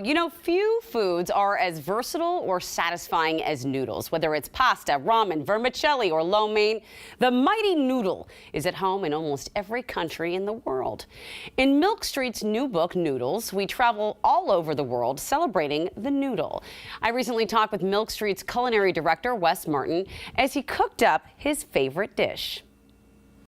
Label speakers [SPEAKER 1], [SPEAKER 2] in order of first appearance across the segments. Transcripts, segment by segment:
[SPEAKER 1] You know, few foods are as versatile or satisfying as noodles. Whether it's pasta, ramen, vermicelli, or lo mein, the mighty noodle is at home in almost every country in the world. In Milk Street's new book, Noodles, we travel all over the world celebrating the noodle. I recently talked with Milk Street's culinary director, Wes Martin, as he cooked up his favorite dish.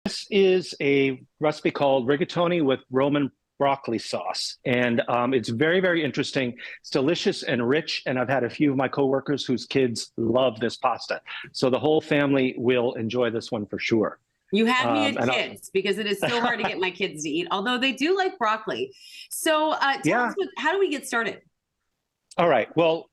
[SPEAKER 2] This is a recipe called rigatoni with Roman broccoli sauce. And it's very, very interesting. It's delicious and rich. And I've had a few of my coworkers whose kids love this pasta. So the whole family will enjoy this one for sure.
[SPEAKER 3] You had me at kids because it is so hard to get my kids to eat, although they do like broccoli. So tell us, how do we get started?
[SPEAKER 2] All right. Well,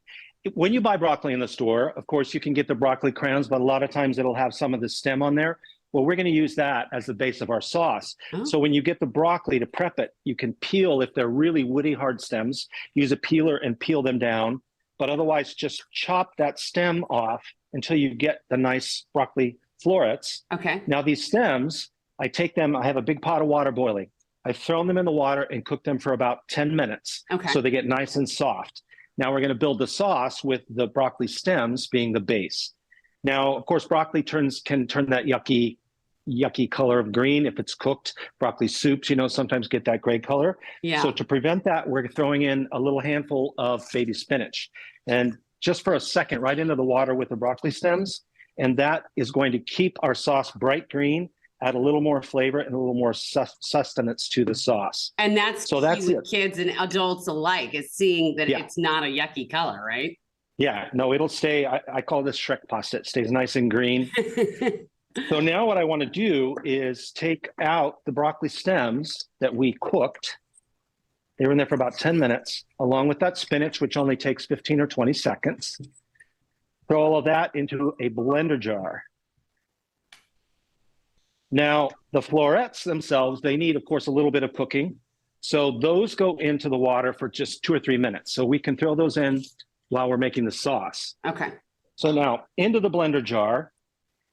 [SPEAKER 2] when you buy broccoli in the store, of course, you can get the broccoli crowns, but a lot of times it'll have some of the stem on there. Well, we're going to use that as the base of our sauce. Oh. So when you get the broccoli to prep it, you can peel, if they're really woody hard stems, use a peeler and peel them down. But otherwise, just chop that stem off until you get the nice broccoli florets.
[SPEAKER 3] Okay.
[SPEAKER 2] Now these stems, I take them, I have a big pot of water boiling. I throw them in the water and cook them for about 10 minutes.
[SPEAKER 3] Okay.
[SPEAKER 2] So they get nice and soft. Now we're going to build the sauce with the broccoli stems being the base. Now, of course, broccoli can turn that yucky color of green if it's cooked. Broccoli soups, sometimes get that gray color.
[SPEAKER 3] Yeah.
[SPEAKER 2] So to prevent that, we're throwing in a little handful of baby spinach. And just for a second, right into the water with the broccoli stems. And that is going to keep our sauce bright green, add a little more flavor and a little more sustenance to the sauce.
[SPEAKER 3] And that's kids and adults alike, is seeing that it's not a yucky color, right?
[SPEAKER 2] Yeah, no, it'll stay. I call this Shrek pasta. It stays nice and green. So now what I want to do is take out the broccoli stems that we cooked. They were in there for about 10 minutes, along with that spinach, which only takes 15 or 20 seconds. Throw all of that into a blender jar. Now, the florets themselves, they need, of course, a little bit of cooking. So those go into the water for just 2 or 3 minutes. So we can throw those in while we're making the sauce.
[SPEAKER 3] Okay.
[SPEAKER 2] So now into the blender jar,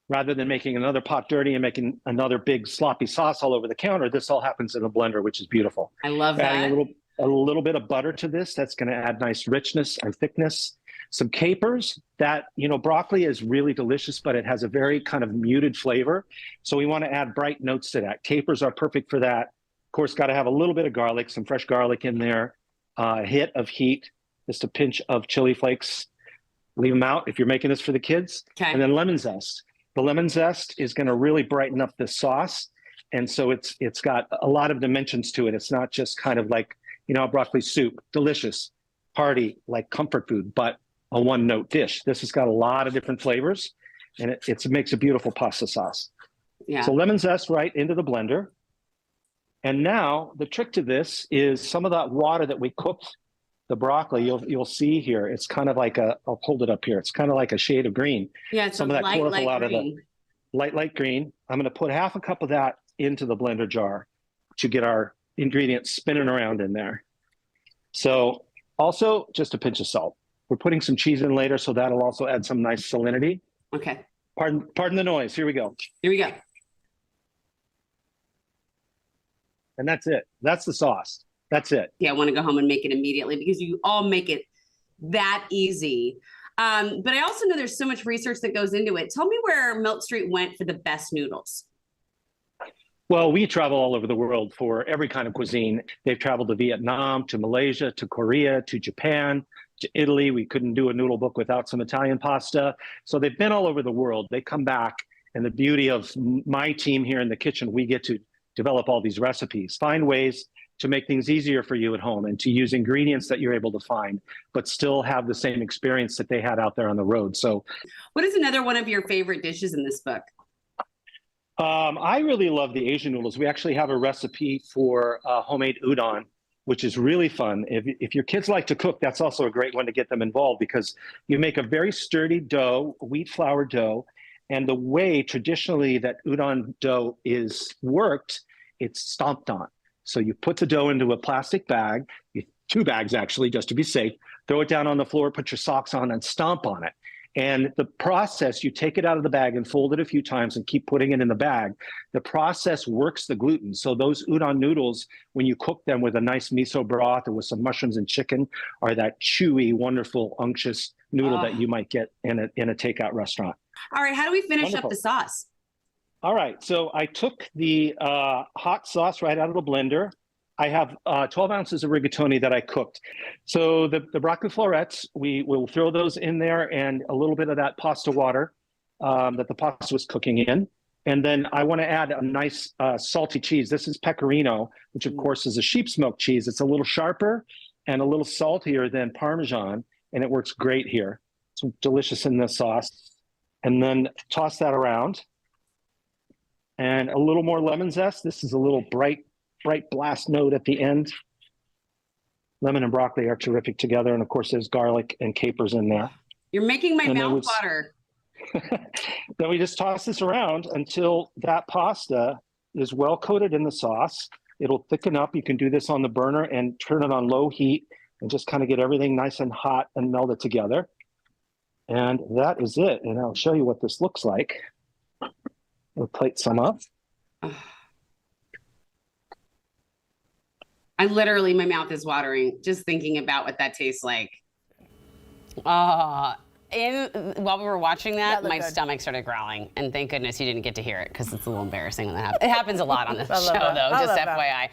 [SPEAKER 2] rather than making another pot dirty and making another big sloppy sauce all over the counter, this all happens in a blender, which is beautiful.
[SPEAKER 3] I love that.
[SPEAKER 2] Adding a little bit of butter to this, that's going to add nice richness and thickness. Some capers. That, broccoli is really delicious, but it has a very kind of muted flavor. So we want to add bright notes to that. Capers are perfect for that. Of course, got to have a little bit of garlic, some fresh garlic in there, a hit of heat, just a pinch of chili flakes. Leave them out if you're making this for the kids.
[SPEAKER 3] Okay.
[SPEAKER 2] And then lemon zest. The lemon zest is going to really brighten up this sauce. And so it's got a lot of dimensions to it. It's not just kind of like, a broccoli soup, delicious, hearty, like comfort food, but a one-note dish. This has got a lot of different flavors, and it makes a beautiful pasta sauce.
[SPEAKER 3] Yeah.
[SPEAKER 2] So lemon zest right into the blender. And now the trick to this is some of that water that we cooked the broccoli, you'll see here, it's kind of like I'll hold it up here. It's kind of like a shade of green.
[SPEAKER 3] Yeah, it's
[SPEAKER 2] some of that chlorophyll out of
[SPEAKER 3] the
[SPEAKER 2] light green. I'm going to put half a cup of that into the blender jar to get our ingredients spinning around in there. So also just a pinch of salt. We're putting some cheese in later, so that'll also add some nice salinity.
[SPEAKER 3] Okay.
[SPEAKER 2] Pardon the noise. Here we go.
[SPEAKER 3] Here we go.
[SPEAKER 2] And that's it. That's the sauce. That's it.
[SPEAKER 3] Yeah, I want to go home and make it immediately because you all make it that easy. But I also know there's so much research that goes into it. Tell me where Milk Street went for the best noodles.
[SPEAKER 2] Well, we travel all over the world for every kind of cuisine. They've traveled to Vietnam, to Malaysia, to Korea, to Japan, to Italy. We couldn't do a noodle book without some Italian pasta. So they've been all over the world. They come back. And the beauty of my team here in the kitchen, we get to develop all these recipes, find ways to make things easier for you at home and to use ingredients that you're able to find, but still have the same experience that they had out there on the road. So
[SPEAKER 3] what is another one of your favorite dishes in this book?
[SPEAKER 2] I really love the Asian noodles. We actually have a recipe for homemade udon, which is really fun. If your kids like to cook, that's also a great one to get them involved because you make a very sturdy dough, wheat flour dough, and the way traditionally that udon dough is worked, it's stomped on. So you put the dough into a plastic bag, 2 bags actually, just to be safe, throw it down on the floor, put your socks on and stomp on it. And the process, you take it out of the bag and fold it a few times and keep putting it in the bag. The process works the gluten. So those udon noodles, when you cook them with a nice miso broth or with some mushrooms and chicken, are that chewy, wonderful, unctuous noodle that you might get in a takeout restaurant.
[SPEAKER 3] All right, how do we finish
[SPEAKER 2] Wonderful.
[SPEAKER 3] up the sauce?
[SPEAKER 2] All right, so I took the hot sauce right out of the blender. I have 12 ounces of rigatoni that I cooked. So the broccoli florets, we will throw those in there and a little bit of that pasta water that the pasta was cooking in. And then I want to add a nice salty cheese. This is pecorino, which of course is a sheep's milk cheese. It's a little sharper and a little saltier than Parmesan, and it works great here. It's delicious in the sauce. And then toss that around. And a little more lemon zest. This is a little bright blast note at the end. Lemon and broccoli are terrific together. And of course, there's garlic and capers in there.
[SPEAKER 3] You're making my mouth water.
[SPEAKER 2] Then we just toss this around until that pasta is well coated in the sauce. It'll thicken up. You can do this on the burner and turn it on low heat and just kind of get everything nice and hot and meld it together. And that is it. And I'll show you what this looks like. We'll plate some up.
[SPEAKER 3] I literally, my mouth is watering just thinking about what that tastes like.
[SPEAKER 1] While we were watching that, my
[SPEAKER 4] good.
[SPEAKER 1] stomach started growling, and thank goodness you didn't get to hear it because it's a little embarrassing when that happens. It happens a lot on this show, though, just FYI.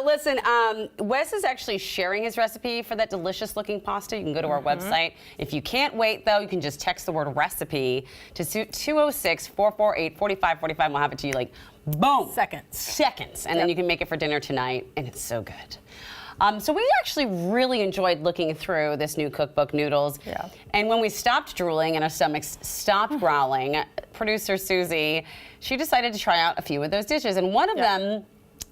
[SPEAKER 1] Listen, Wes is actually sharing his recipe for that delicious-looking pasta. You can go to our website. If you can't wait, though, you can just text the word recipe to 206-448-4545, and we'll have it to you like, boom. Seconds. And then you can make it for dinner tonight, and it's so good. So we actually really enjoyed looking through this new cookbook, Noodles.
[SPEAKER 4] Yeah.
[SPEAKER 1] And when we stopped drooling and our stomachs stopped growling, producer Susie, she decided to try out a few of those dishes. And one of them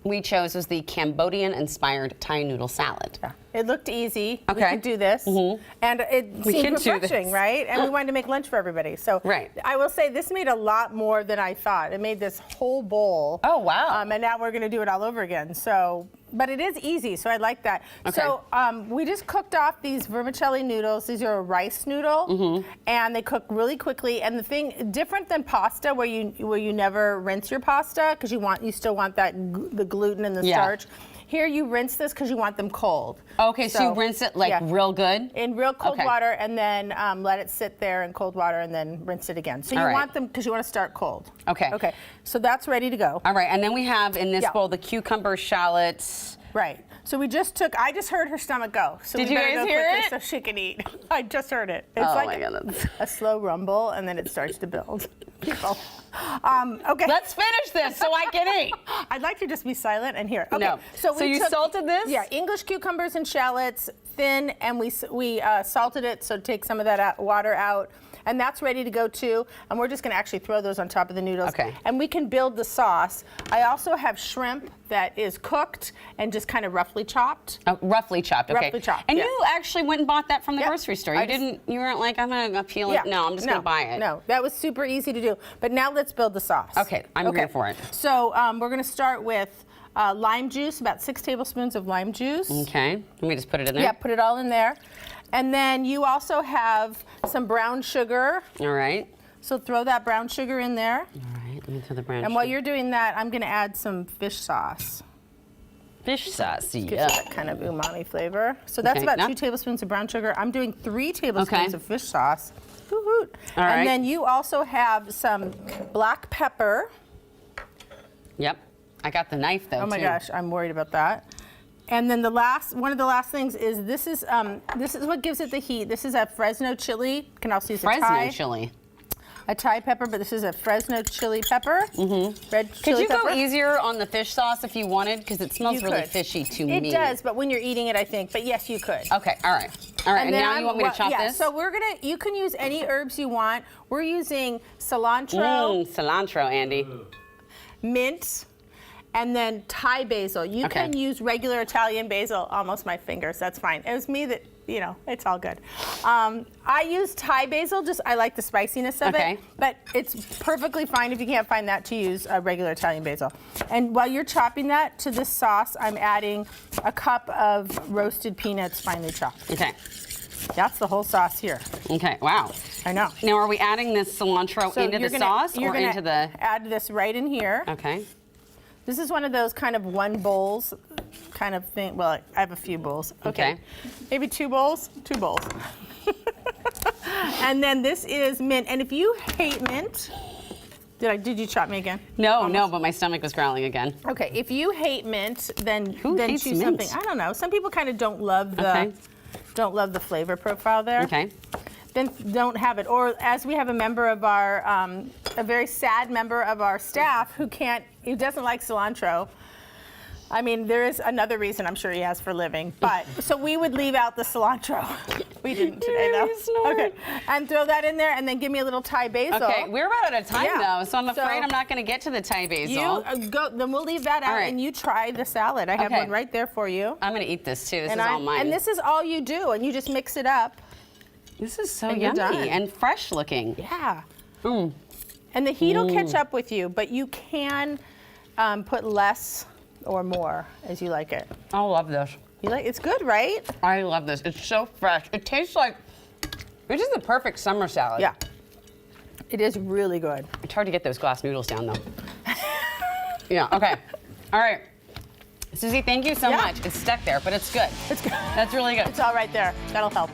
[SPEAKER 1] we chose was the Cambodian-inspired Thai noodle salad.
[SPEAKER 4] Yeah. It looked easy.
[SPEAKER 1] Okay.
[SPEAKER 4] We could do this. And it seemed refreshing,
[SPEAKER 1] this.
[SPEAKER 4] right? And we wanted to make lunch for everybody. So I will say this made a lot more than I thought. It made this whole bowl.
[SPEAKER 1] Oh, wow.
[SPEAKER 4] And now we're going to do it all over again. So, but it is easy, so I like that.
[SPEAKER 1] Okay.
[SPEAKER 4] So we just cooked off these vermicelli noodles. These are a rice noodle, and they cook really quickly. And the thing, different than pasta, where you never rinse your pasta because you still want that the gluten and the starch. Here you rinse this because you want them cold.
[SPEAKER 1] Okay, so you rinse it like real good?
[SPEAKER 4] In real cold water, and then let it sit there in cold water and then rinse it again. So you want them because you want to start cold.
[SPEAKER 1] Okay.
[SPEAKER 4] Okay, so that's ready to go.
[SPEAKER 1] All right, and then we have in this bowl the cucumber shallots.
[SPEAKER 4] Right. So I just heard her stomach go. So
[SPEAKER 1] Did
[SPEAKER 4] we
[SPEAKER 1] you
[SPEAKER 4] better
[SPEAKER 1] guys
[SPEAKER 4] go
[SPEAKER 1] hear
[SPEAKER 4] quickly
[SPEAKER 1] it?
[SPEAKER 4] so she can eat. I just heard it. It's
[SPEAKER 1] Oh
[SPEAKER 4] like
[SPEAKER 1] my goodness.
[SPEAKER 4] a slow rumble, and then it starts to build. People. Okay.
[SPEAKER 1] Let's finish this so I can eat.
[SPEAKER 4] I'd like to just be silent and hear. Okay.
[SPEAKER 1] No. So you salted this?
[SPEAKER 4] Yeah, English cucumbers and shallots, thin, and we salted it so take some of that water out. And that's ready to go too. And we're just going to actually throw those on top of the noodles.
[SPEAKER 1] Okay.
[SPEAKER 4] And we can build the sauce. I also have shrimp that is cooked and just kind of roughly chopped.
[SPEAKER 1] Roughly chopped, okay.
[SPEAKER 4] Roughly chopped,
[SPEAKER 1] and
[SPEAKER 4] yeah.
[SPEAKER 1] you actually went and bought that from the grocery store. You weren't like, I'm going to peel it. No, I'm just going to buy it.
[SPEAKER 4] No, that was super easy to do. But now let's build the sauce.
[SPEAKER 1] Okay, I'm here for it.
[SPEAKER 4] So we're going to start with lime juice, about 6 tablespoons of lime juice.
[SPEAKER 1] Okay, let me just put it in there.
[SPEAKER 4] Yeah, put it all in there. And then you also have some brown sugar.
[SPEAKER 1] All right.
[SPEAKER 4] So throw that brown sugar in there.
[SPEAKER 1] All right, let me throw the brown sugar.
[SPEAKER 4] And while you're doing that, I'm going to add some fish sauce.
[SPEAKER 1] Fish sauce,
[SPEAKER 4] Gives you that kind of umami flavor. So that's about 2 tablespoons of brown sugar. I'm doing 3 tablespoons of fish sauce. All
[SPEAKER 1] right.
[SPEAKER 4] And then you also have some black pepper.
[SPEAKER 1] Yep. I got the knife though.
[SPEAKER 4] Oh my gosh, I'm worried about that. And then one of the last things is this is what gives it the heat. This is a Fresno chili. You can also use
[SPEAKER 1] Fresno chili.
[SPEAKER 4] A Thai pepper, but this is a Fresno chili pepper. Red chili
[SPEAKER 1] Could you
[SPEAKER 4] pepper.
[SPEAKER 1] go easier on the fish sauce if you wanted? Because it smells really fishy to me.
[SPEAKER 4] It does, but when you're eating it, I think. But yes, you could.
[SPEAKER 1] Okay, all right. All right, and now you want me to chop this?
[SPEAKER 4] So you can use any herbs you want. We're using cilantro.
[SPEAKER 1] Cilantro, Andy.
[SPEAKER 4] Mint. And then Thai basil. You can use regular Italian basil, almost my fingers. That's fine. It was me that, it's all good. I use Thai basil, I like the spiciness of it. But it's perfectly fine if you can't find that to use regular Italian basil. And while you're chopping that to this sauce, I'm adding a cup of roasted peanuts finely chopped.
[SPEAKER 1] Okay.
[SPEAKER 4] That's the whole sauce here.
[SPEAKER 1] Okay, wow.
[SPEAKER 4] I know.
[SPEAKER 1] Now, are we adding this cilantro into the sauce or into the?
[SPEAKER 4] Add this right in here.
[SPEAKER 1] Okay.
[SPEAKER 4] This is one of those kind of one bowls kind of thing. Well, I have a few bowls.
[SPEAKER 1] Okay.
[SPEAKER 4] Maybe 2 bowls? 2 bowls. And then this is mint. And if you hate mint, did you chop me again?
[SPEAKER 1] No, no, but my stomach was growling again.
[SPEAKER 4] Okay, if you hate mint, then
[SPEAKER 1] hates
[SPEAKER 4] choose
[SPEAKER 1] mint?
[SPEAKER 4] something. I don't know. Some people kind of don't love the flavor profile there.
[SPEAKER 1] Okay.
[SPEAKER 4] Then don't have it. Or as we have a member of our, a very sad member of our staff who doesn't like cilantro. I mean, there is another reason I'm sure he has for living, but so we would leave out the cilantro. We didn't today though. Okay, and throw that in there, and then give me a little Thai basil.
[SPEAKER 1] Okay, we're about out of time though, so I'm afraid
[SPEAKER 4] So
[SPEAKER 1] I'm not going to get to the Thai basil.
[SPEAKER 4] You go. Then we'll leave that out,
[SPEAKER 1] right.
[SPEAKER 4] and you try the salad. I have
[SPEAKER 1] Okay.
[SPEAKER 4] one right there for you.
[SPEAKER 1] I'm going to eat this too. This is all mine.
[SPEAKER 4] And this is all you do, and you just mix it up.
[SPEAKER 1] This is so
[SPEAKER 4] And you're
[SPEAKER 1] yummy
[SPEAKER 4] done.
[SPEAKER 1] and fresh looking.
[SPEAKER 4] Yeah. And the heat will catch up with you, but you can put less or more as you like it.
[SPEAKER 1] I love this.
[SPEAKER 4] It's good, right?
[SPEAKER 1] I love this. It's so fresh. It tastes like, this is the perfect summer salad.
[SPEAKER 4] Yeah. It is really good.
[SPEAKER 1] It's hard to get those glass noodles down though. Yeah, okay. All right. Susie, thank you so much. It's stuck there, but it's good.
[SPEAKER 4] It's good.
[SPEAKER 1] That's really good.
[SPEAKER 4] It's all right there. That'll help.